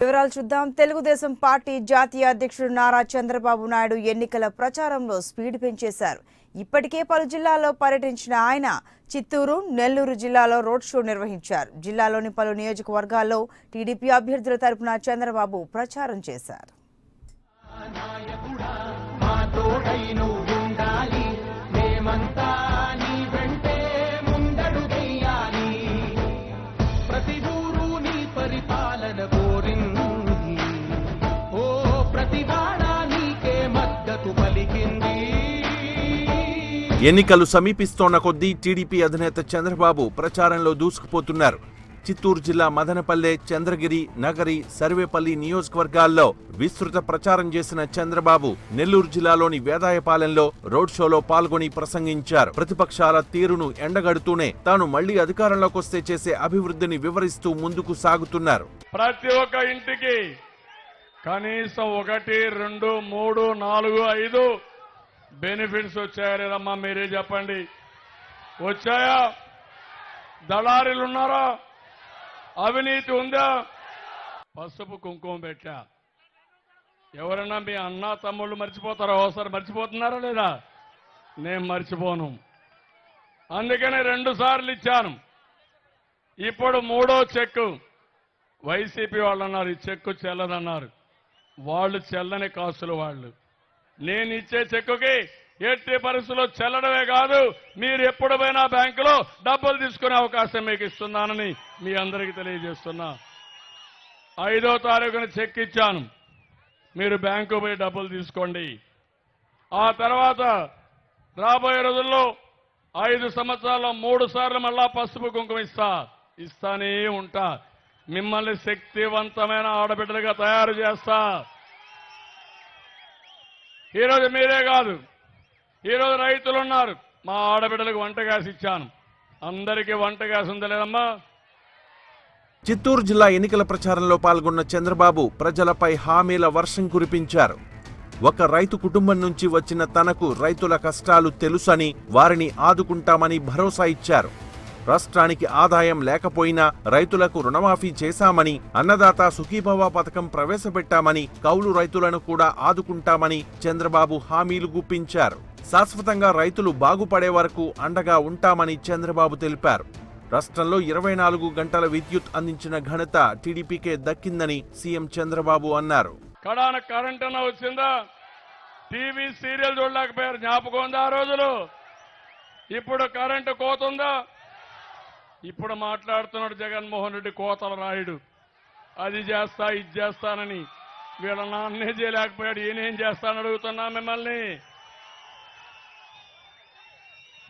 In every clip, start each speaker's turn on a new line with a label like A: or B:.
A: వివరాలు చూద్దాం. తెలుగుదేశం పార్టీ జాతీయ అధ్యక్షుడు నారా చంద్రబాబు నాయుడు ఎన్నికల ప్రచారంలో స్పీడ్ పెంచేశారు. ఇప్పటికే పలు జిల్లాల్లో పర్యటించిన ఆయన చిత్తూరు, నెల్లూరు జిల్లాలో రోడ్ షో నిర్వహించారు. జిల్లాలోని పలు నియోజకవర్గాల్లో టీడీపీ అభ్యర్థుల తరపున చంద్రబాబు ప్రచారం చేశారు.
B: ఎన్నికలు సమీపిస్తోన్న కొద్దీ టీడీపీ అధినేత చంద్రబాబు ప్రచారంలో దూసుకుపోతున్నారు. చిత్తూరు జిల్లా మదనపల్లె, చంద్రగిరి, నగరి, సర్వేపల్లి నియోజకవర్గాల్లో విస్తృత ప్రచారం చేసిన చంద్రబాబు నెల్లూరు జిల్లాలోని వేదాయపాలెంలో రోడ్ షోలో పాల్గొని ప్రసంగించారు. ప్రతిపక్షాల తీరును ఎండగడుతూనే తాను మళ్లీ అధికారంలోకి వస్తే చేసే అభివృద్ధిని వివరిస్తూ ముందుకు సాగుతున్నారు.
C: ప్రతి ఒక్క ఇంటికి కనీసం 1, 2, 3, 4, 5 బెనిఫిట్స్ వచ్చాయా లేదమ్మా? మీరే చెప్పండి. వచ్చాయా? దళారీలు ఉన్నారా? అవినీతి ఉందా? పసుపు కుంకుమ పెట్టా. ఎవరైనా మీ అన్న తమ్ముళ్ళు మర్చిపోతారా? ఒకసారి మర్చిపోతున్నారా లేదా? నేను మర్చిపోను. అందుకనే 2 సార్లు ఇచ్చాను. ఇప్పుడు 3వ చెక్కు వైసీపీ వాళ్ళు అన్నారు ఈ చెక్కు చెల్లదన్నారు. వాళ్ళు చెల్లని కాసులు వాళ్ళు. నేను ఇచ్చే చెక్కుకి ఎట్టి పరిస్థితుల్లో చెల్లడమే కాదు, మీరు ఎప్పుడు పోయినా బ్యాంకులో డబ్బులు తీసుకునే అవకాశం మీకు ఇస్తున్నానని మీ అందరికీ తెలియజేస్తున్నా. 5వ తారీఖున చెక్ ఇచ్చాను. మీరు బ్యాంకు పోయి డబ్బులు తీసుకోండి. ఆ తర్వాత రాబోయే రోజుల్లో 5 సంవత్సరాల్లో 3 సార్లు మళ్ళా పసుపు కుంకుమ ఇస్తానే ఉంటా. మిమ్మల్ని శక్తివంతమైన ఆడబిడ్డలుగా తయారు చేస్తా. ఈరోజు మీరే కాదు, ఈరోజు రైతులు ఉన్నారు. మా ఆడబిడ్డలకు వంట గ్యాస్ ఇచ్చాను. అందరికీ వంట గ్యాస్ ఉందా లేదమ్మా?
B: చిత్తూరు జిల్లా ఎన్నికల ప్రచారంలో పాల్గొన్న చంద్రబాబు ప్రజలపై హామీల వర్షం కురిపించారు. ఒక రైతు కుటుంబం నుంచి వచ్చిన తనకు రైతుల కష్టాలు తెలుసని, వారిని ఆదుకుంటామని భరోసా ఇచ్చారు. రాష్ట్రానికి ఆదాయం లేకపోయినా రైతులకు రుణమాఫీ చేశామని, అన్నదాత సుఖీభవ పథకం ప్రవేశపెట్టామని, కౌలు రైతులను కూడా ఆదుకుంటామని చంద్రబాబు హామీలు గుప్పించారు. శాశ్వతంగా రైతులు బాగుపడే వరకు అండగా ఉంటామని చంద్రబాబు తెలిపారు. రాష్ట్రంలో 24 గంటల విద్యుత్ అందించిన ఘనత టీడీపీకే దక్కిందని సీఎం చంద్రబాబు అన్నారు.
C: కడాన కరెంట్ అన్న వచ్చిందా? టీవీ సీరియల్ చూడలేకపోయారు. జ్ఞాపకం ఉందా ఆ రోజులు? ఇప్పుడు కరెంటు కోతుందా? ఇప్పుడు మాట్లాడుతున్నాడు జగన్మోహన్ రెడ్డి కోతల రాయుడు. అది చేస్తా, ఇది చేస్తానని. వీళ్ళ నాన్నే చేయలేకపోయాడు, ఈయనేం చేస్తానని అడుగుతున్నా మిమ్మల్ని.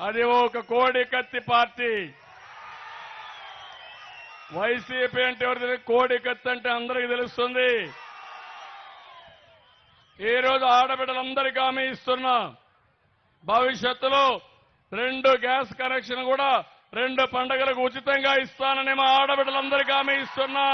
C: అది ఒక కోడి కత్తి పార్టీ. వైసీపీ అంటే ఎవరు తెలియదు, కోడి కత్తి అంటే అందరికీ తెలుస్తుంది. ఈ రోజు ఆడబిడ్డలందరికీ హామీ ఇస్తున్నా. భవిష్యత్తులో 2 గ్యాస్ కనెక్షన్ కూడా 2 పండుగలకు ఉచితంగా ఇస్తానని మా ఆడబిడ్డలందరికీ హామీ ఇస్తున్నా.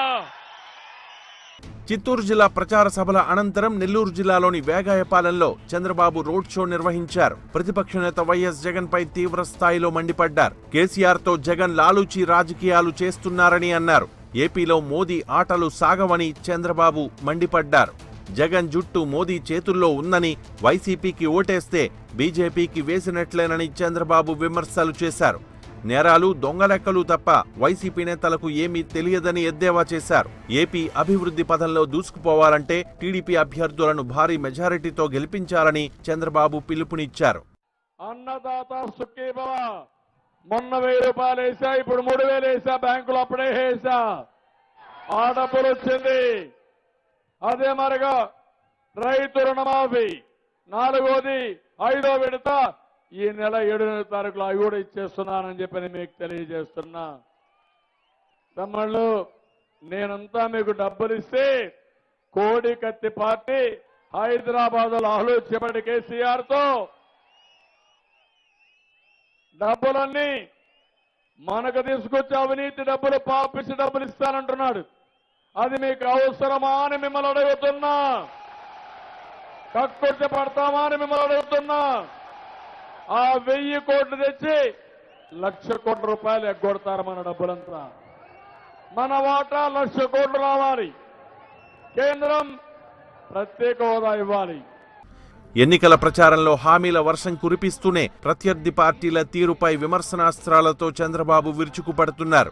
B: చిత్తూరు జిల్లా ప్రచార సభల అనంతరం నెల్లూరు జిల్లాలోని వేగాయపాలెంలో చంద్రబాబు రోడ్ షో నిర్వహించారు. ప్రతిపక్ష నేత వైఎస్ జగన్ పై తీవ్ర స్థాయిలో మండిపడ్డారు. కేసీఆర్ తో జగన్ లాలూచీ రాజకీయాలు చేస్తున్నారని అన్నారు. ఏపీలో మోదీ ఆటలు సాగవని చంద్రబాబు మండిపడ్డారు. జగన్ జుట్టు మోదీ చేతుల్లో ఉందని, వైసీపీకి ఓటేస్తే బీజేపీకి వేసినట్లేనని చంద్రబాబు విమర్శలు చేశారు. నేరాలు, దొంగలెక్కలు తప్ప వైసీపీ నేతలకు ఏమీ తెలియదని ఎద్దేవా చేశారు. ఏపీ అభివృద్ధి పథంలో దూసుకుపోవాలంటే టీడీపీ అభ్యర్థులను భారీ మెజారిటీతో గెలిపించాలని చంద్రబాబు పిలుపునిచ్చారు.
C: అన్నదాత సుఖీభవ మొన్న 1000 రూపాయలు వేసా, ఇప్పుడు 3000 వేసా. బ్యాంకులు అప్పుడే వేసా. ఆ డబ్బులు వచ్చింది. అదే మరిగా రైతు రుణమాఫీ 4వది 5వ విడత ఈ నెల 7వ తారీఖులో అవి కూడా ఇచ్చేస్తున్నానని చెప్పని మీకు తెలియజేస్తున్నా. తమ్ముళ్ళు, నేనంతా మీకు డబ్బులు ఇస్తే కోడి కత్తి పార్టీ హైదరాబాద్ లో ఆలోచించబడి కేసీఆర్ తో డబ్బులన్నీ మనకు తీసుకొచ్చి అవినీతి డబ్బులు పాపిసి డబ్బులు ఇస్తానంటున్నాడు. అది మీకు అవసరమా అని మిమ్మల్ని అడుగుతున్నా. కక్కుర్తి పడతామా అని మిమ్మల్ని అడుగుతున్నా. ఆ 1000 కోట్లు తెచ్చి 1,00,000 కోట్ల రూపాయలు ఎగ్గొడతారు మన డబ్బులంతా. మన వాటా 1,00,000 కోట్లు రావాలి. కేంద్రం ప్రత్యేక హోదా ఇవ్వాలి.
B: ఎన్నికల ప్రచారంలో హామీల వర్షం కురిపిస్తూనే ప్రత్యర్థి పార్టీల తీరుపై విమర్శనాస్త్రాలతో చంద్రబాబు విరుచుకుపడుతున్నారు.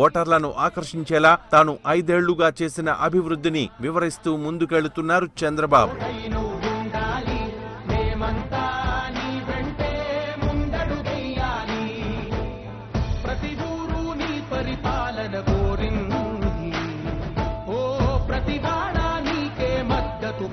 B: ఓటర్లను ఆకర్షించేలా తాను 5 ఏళ్లుగా చేసిన అభివృద్ధిని వివరిస్తూ ముందుకెళ్తున్నారు చంద్రబాబు.
D: పరిపాలన కోరింది ఓ ప్రతివాడా నీకే మద్దతు